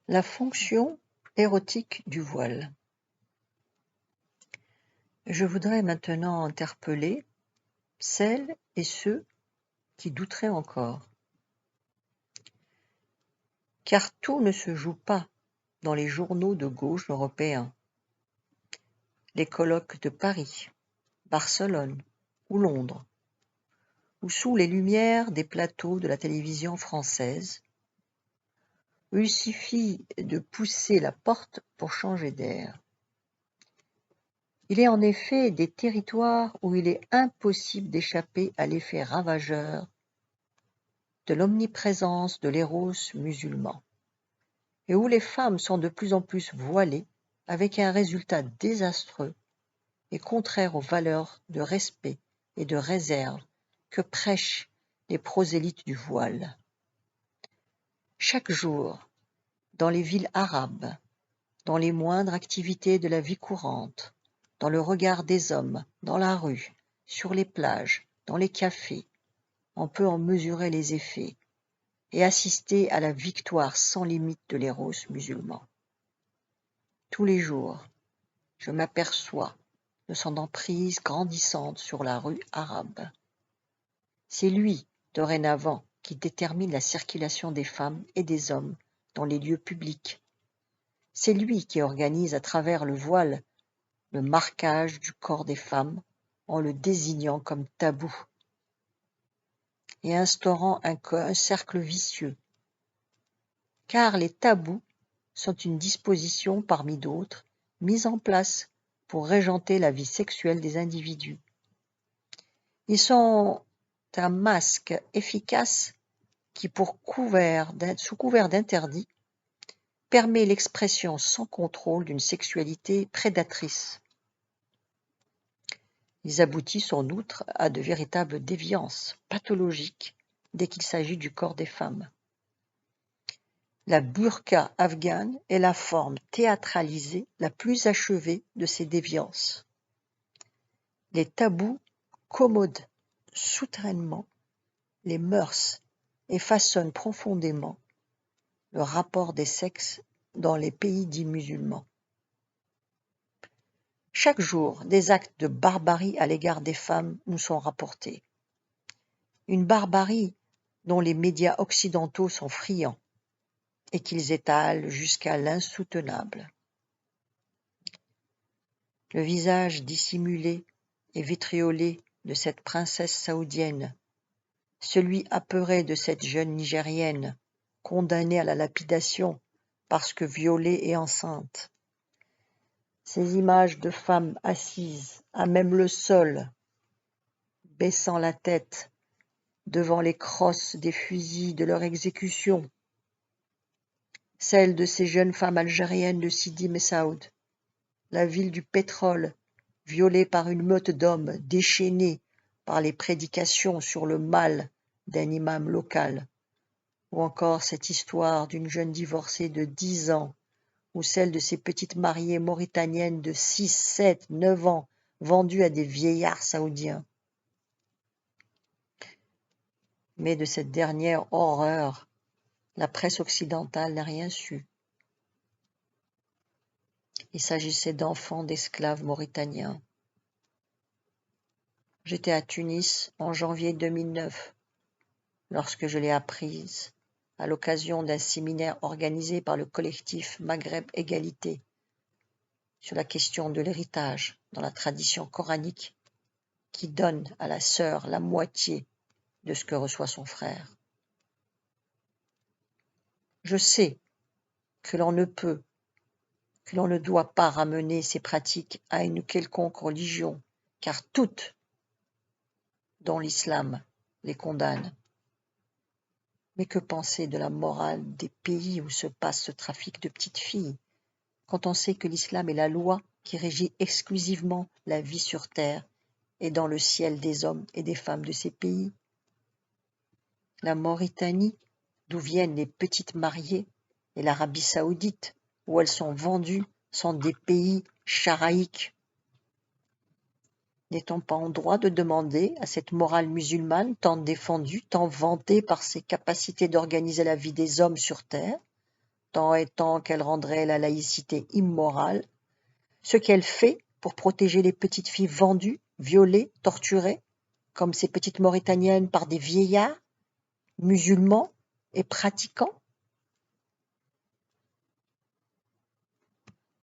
La fonction érotique du voile. Je voudrais maintenant interpeller celles et ceux qui douteraient encore. Car tout ne se joue pas dans les journaux de gauche européens, les colloques de Paris, Barcelone ou Londres, ou sous les lumières des plateaux de la télévision française, où il suffit de pousser la porte pour changer d'air. Il est en effet des territoires où il est impossible d'échapper à l'effet ravageur de l'omniprésence de l'éros musulman, et où les femmes sont de plus en plus voilées, avec un résultat désastreux et contraire aux valeurs de respect et de réserve que prêchent les prosélytes du voile. Chaque jour, dans les villes arabes, dans les moindres activités de la vie courante, dans le regard des hommes, dans la rue, sur les plages, dans les cafés, on peut en mesurer les effets et assister à la victoire sans limite de l'éros musulman. Tous les jours, je m'aperçois de son emprise grandissante sur la rue arabe. C'est lui, dorénavant, qui détermine la circulation des femmes et des hommes dans les lieux publics. C'est lui qui organise à travers le voile le marquage du corps des femmes en le désignant comme tabou et instaurant un cercle vicieux. Car les tabous sont une disposition parmi d'autres mise en place pour régenter la vie sexuelle des individus. Ils sont un masque efficace qui, sous couvert d'interdit, permet l'expression sans contrôle d'une sexualité prédatrice. Ils aboutissent en outre à de véritables déviances pathologiques dès qu'il s'agit du corps des femmes. La burqa afghane est la forme théâtralisée la plus achevée de ces déviances. Les tabous commodent souterrainement les mœurs et façonnent profondément le rapport des sexes dans les pays dits musulmans. Chaque jour, des actes de barbarie à l'égard des femmes nous sont rapportés. Une barbarie dont les médias occidentaux sont friands et qu'ils étalent jusqu'à l'insoutenable. Le visage dissimulé et vitriolé de cette princesse saoudienne, celui apeuré de cette jeune Nigérienne, condamnée à la lapidation parce que violée et enceinte. Ces images de femmes assises à même le sol, baissant la tête devant les crosses des fusils de leur exécution, celles de ces jeunes femmes algériennes de Sidi Messaoud, la ville du pétrole, violée par une meute d'hommes déchaînés par les prédications sur le mal d'un imam local, ou encore cette histoire d'une jeune divorcée de 10 ans, ou celle de ces petites mariées mauritaniennes de 6, 7, 9 ans, vendues à des vieillards saoudiens. Mais de cette dernière horreur, la presse occidentale n'a rien su. Il s'agissait d'enfants d'esclaves mauritaniens. J'étais à Tunis en janvier 2009, lorsque je l'ai apprise, à l'occasion d'un séminaire organisé par le collectif Maghreb Égalité sur la question de l'héritage dans la tradition coranique qui donne à la sœur la moitié de ce que reçoit son frère. Je sais que l'on ne doit pas ramener ces pratiques à une quelconque religion, car toutes, dont l'islam, les condamnent. Mais que penser de la morale des pays où se passe ce trafic de petites filles, quand on sait que l'islam est la loi qui régit exclusivement la vie sur terre et dans le ciel des hommes et des femmes de ces pays? La Mauritanie, d'où viennent les petites mariées, et l'Arabie saoudite, où elles sont vendues, sont des pays charaïques. N'est-on pas en droit de demander à cette morale musulmane tant défendue, tant vantée par ses capacités d'organiser la vie des hommes sur terre, tant et tant qu'elle rendrait la laïcité immorale, ce qu'elle fait pour protéger les petites filles vendues, violées, torturées, comme ces petites Mauritaniennes par des vieillards, musulmans et pratiquants?